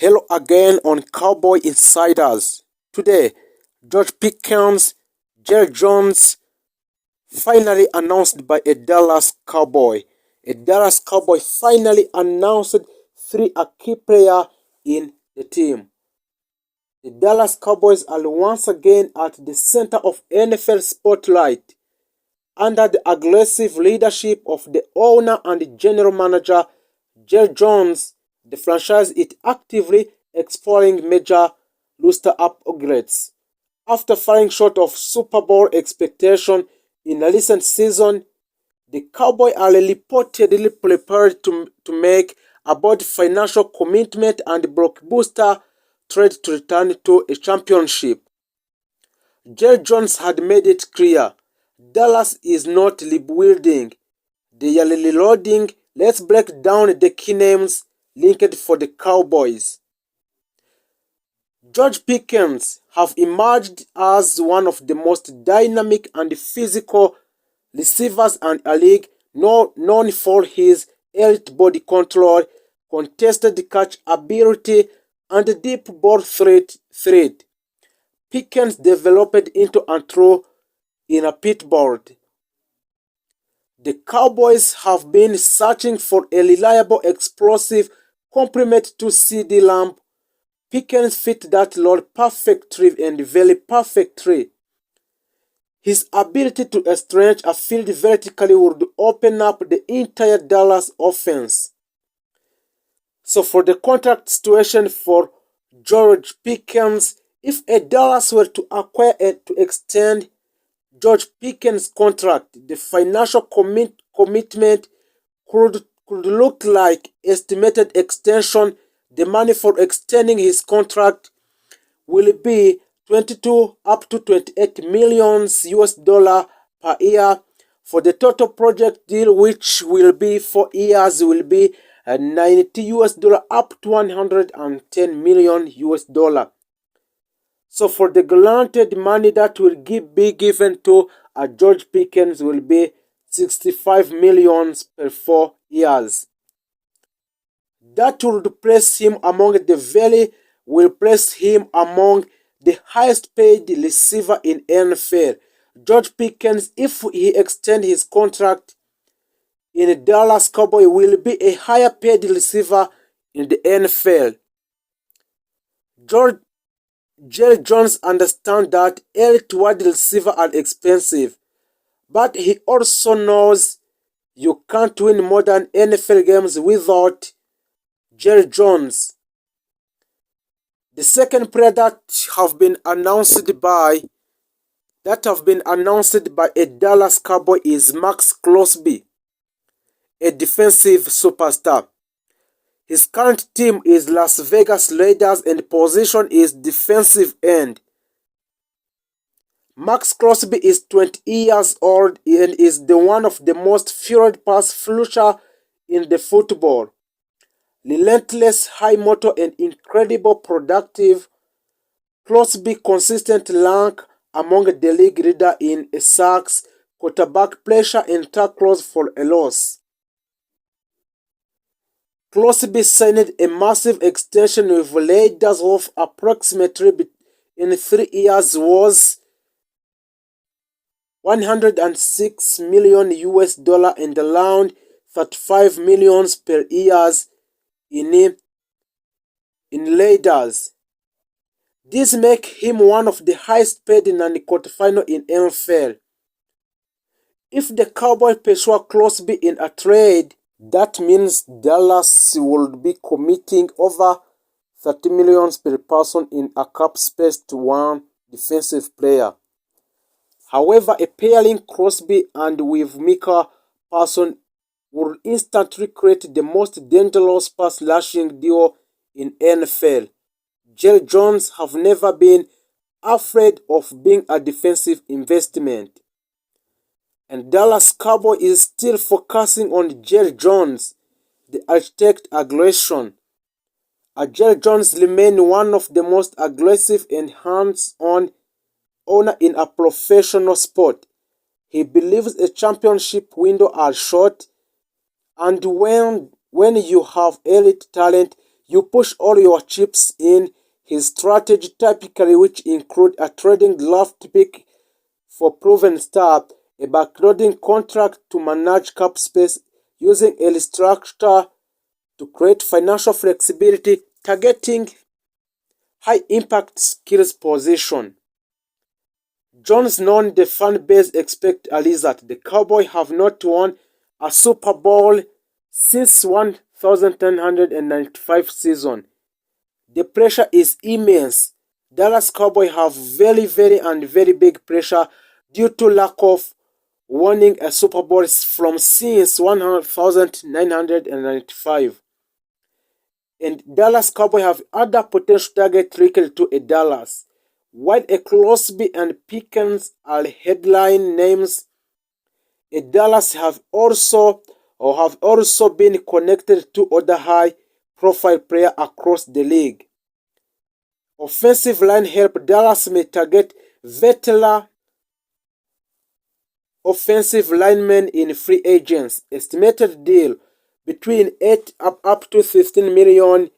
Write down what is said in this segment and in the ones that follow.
Hello again on Cowboy Insiders. Today, George Pickens, Jerry Jones, finally announced by a Dallas Cowboy. A Dallas Cowboy finally announced three key players in the team. The Dallas Cowboys are once again at the center of NFL spotlight under the aggressive leadership of the owner and general manager Jerry Jones. The franchise is actively exploring major roster upgrades. After falling short of Super Bowl expectations in a recent season, the Cowboys are reportedly prepared to make a bold financial commitment and blockbuster trade to return to a championship. Jerry Jones had made it clear Dallas is not rebuilding, they are reloading. Let's break down the key names linked for the Cowboys. George Pickens have emerged as one of the most dynamic and physical receivers in a league, known for his elite body control, contested catch ability, and deep ball threat. Pickens developed into a throw in a pitbull. The Cowboys have been searching for a reliable, explosive complement to CD Lamb. Pickens fit that role perfectly and very perfectly. His ability to stretch a field vertically would open up the entire Dallas offense. So for the contract situation for George Pickens, if a Dallas were to acquire and to extend George Pickens' contract, the financial commitment could look like estimated extension. The money for extending his contract will be 22 up to 28 millions US dollar per year. For the total project deal, which will be 4 years, will be 90 US dollar up to 110 million US dollar. So for the granted money that will be given to George Pickens will be 65 millions per 4 years. That would place him among the highest paid receiver in NFL. George Pickens, if he extends his contract in the Dallas Cowboys, will be a higher paid receiver in the NFL. Jerry Jones understands that elite wide receivers are expensive, but he also knows you can't win modern NFL games without Jerry Jones. The second player that have been announced by a Dallas Cowboy is MAXX CROSBY, a defensive superstar. His current team is Las Vegas Raiders and position is defensive end. MAXX CROSBY is 20 years old and is one of the most feared pass rusher in the football. Relentless, high motor, and incredible productive, CROSBY consistently rank among the league leader in sacks, quarterback pressure, and tackles for a loss. CROSBY signed a massive extension with Raiders of approximately in 3 years was 106 million US dollar and around 35 millions per year in Raiders. This makes him one of the highest paid non-quarterfinal in NFL. If the Cowboys pursue CROSBY in a trade, that means Dallas will be committing over 30 million per person in a cap space to one defensive player. However, a pairing CROSBY and with Micah Parsons would instantly create the most dangerous pass rushing duo in NFL. Jerry Jones have never been afraid of being a defensive investment. And Dallas Cowboy is still focusing on Jerry Jones, the architect aggression. Jerry Jones remains one of the most aggressive and hands-on owner in a professional sport. He believes a championship window are short, and when you have elite talent, You push all your chips in his strategy, typically, which include a trading draft pick for proven star, a backloading contract to manage cap space, using a restructure to create financial flexibility, targeting high-impact skills position. Jones known the fan base expect a result. The Cowboys have not won a Super Bowl since 1995 season. The pressure is immense. Dallas Cowboys have very big pressure due to lack of winning a Super Bowl from since 1995. And Dallas Cowboys have other potential targets linked to a Dallas. While a Crosby and Pickens are headline names, a Dallas have also been connected to other high-profile players across the league. Offensive line help. Dallas may target veteran offensive linemen in free agents. Estimated deal between 8 up to 15 million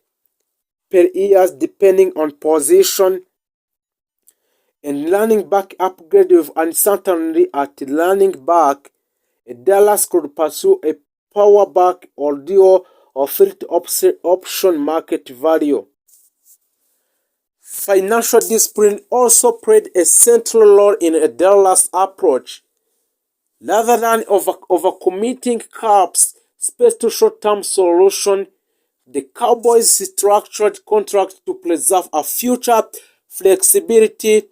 per year depending on position. And running back upgrade with uncertainty at running back. Dallas could pursue a power back or duo or fifth option market value. Financial discipline also played a central role in a Dallas approach. Rather than overcommitting caps space to short-term solution, the Cowboys structured contract to preserve a future flexibility,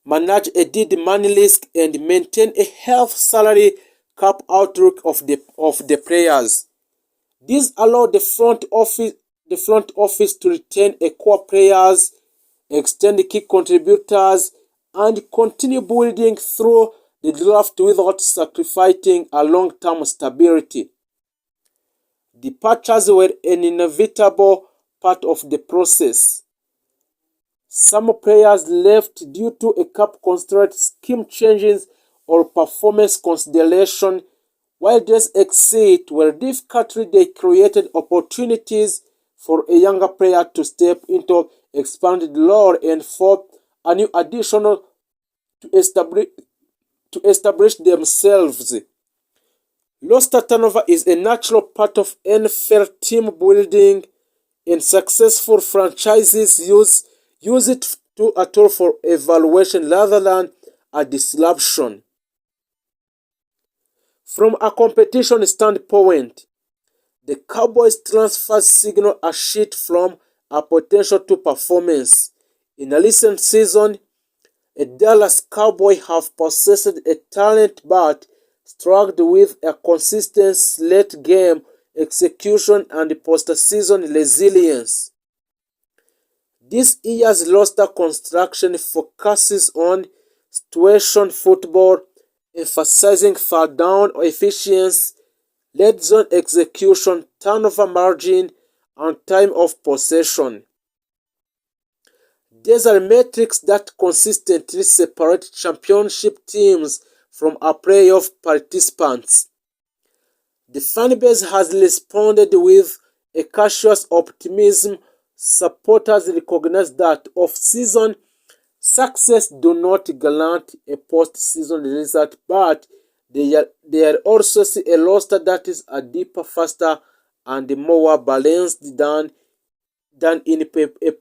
manage a dead money risk, and maintain a healthy salary cap outlook of the players. This allowed the front office to retain a core players, extend key contributors, and continue building through the draft without sacrificing a long-term stability. Departures were an inevitable part of the process. Some players left due to a cap constraint, scheme changes, or performance consideration, while those exit were difficult. They created opportunities for a younger player to step into expanded role and for a new additional to establish themselves. Roster turnover is a natural part of NFL team building, and successful franchises use it to a tool for evaluation rather than a disruption. From a competition standpoint, the Cowboys transfer signal a shift from a potential to performance. In a recent season, a Dallas Cowboys have possessed a talent but struggled with a consistent late game execution and postseason resilience. This year's roster construction focuses on situation football, emphasizing third down efficiency, red zone execution, turnover margin, and time of possession. These are metrics that consistently separate championship teams from a playoff participants. The fanbase has responded with a cautious optimism. Supporters recognize that off-season success do not guarantee a post-season result, but they also see a roster that is a deeper, faster, and more balanced than in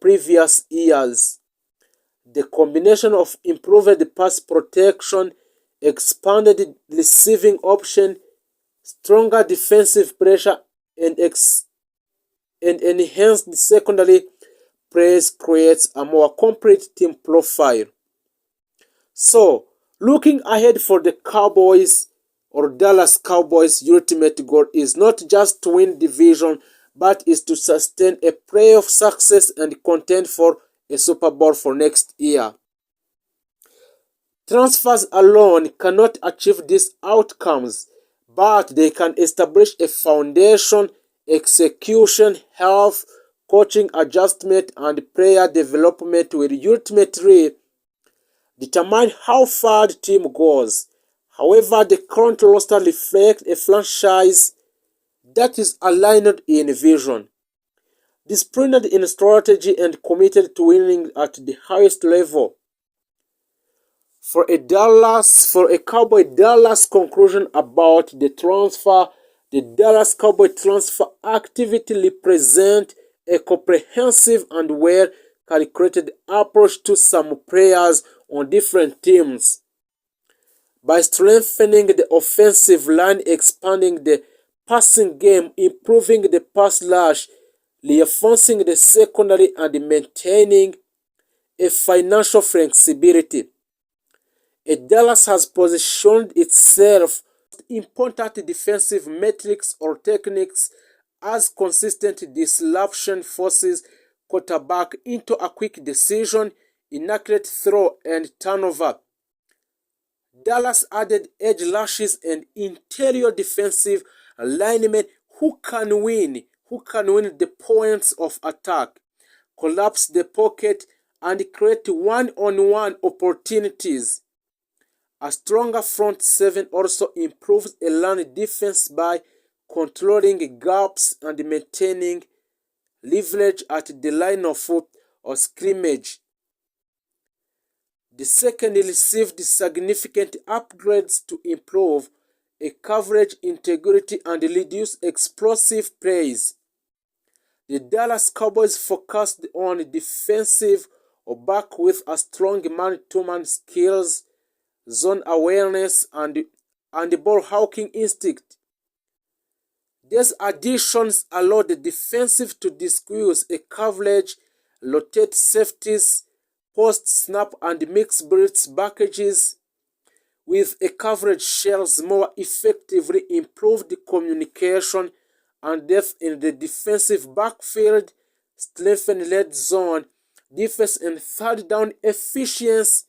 previous years. The combination of improved pass protection, expanded receiving option, stronger defensive pressure, and enhanced secondary plays creates a more complete team profile. So, looking ahead for the Cowboys or Dallas Cowboys' ultimate goal is not just to win division, but is to sustain a playoff success and contend for a Super Bowl for next year. Transfers alone cannot achieve these outcomes, but they can establish a foundation. Execution, health, coaching adjustment, and player development will ultimately determine how far the team goes. However, the current roster reflects a franchise that is aligned in vision. disciplined in strategy and committed to winning at the highest level. For a Cowboy Dallas conclusion about the transfer, the Dallas Cowboy transfer activity represents a comprehensive and well-calculated approach to some players on different teams. By strengthening the offensive line, expanding the passing game, improving the pass rush, reinforcing the secondary, and maintaining a financial flexibility, Dallas has positioned itself important defensive metrics or techniques as consistent disruption forces quarterback into a quick decision, inaccurate throw, and turnover. Dallas added edge rushes and interior defensive linemen who can win the points of attack, collapse the pocket, and create one-on-one opportunities. A stronger front seven also improves a run defense by controlling gaps and maintaining leverage at the line of scrimmage. The second received significant upgrades to improve a coverage integrity and reduce explosive plays. The Dallas Cowboys focused on defensive back with a strong man-to-man skills, zone awareness, and ball hawking instinct. These additions allowed the defensive to disguise a coverage, rotate safeties, post-snap and mix blitz packages with a coverage shells more effectively, improved communication and depth in the defensive backfield, strengthened red zone defense and third down efficiency,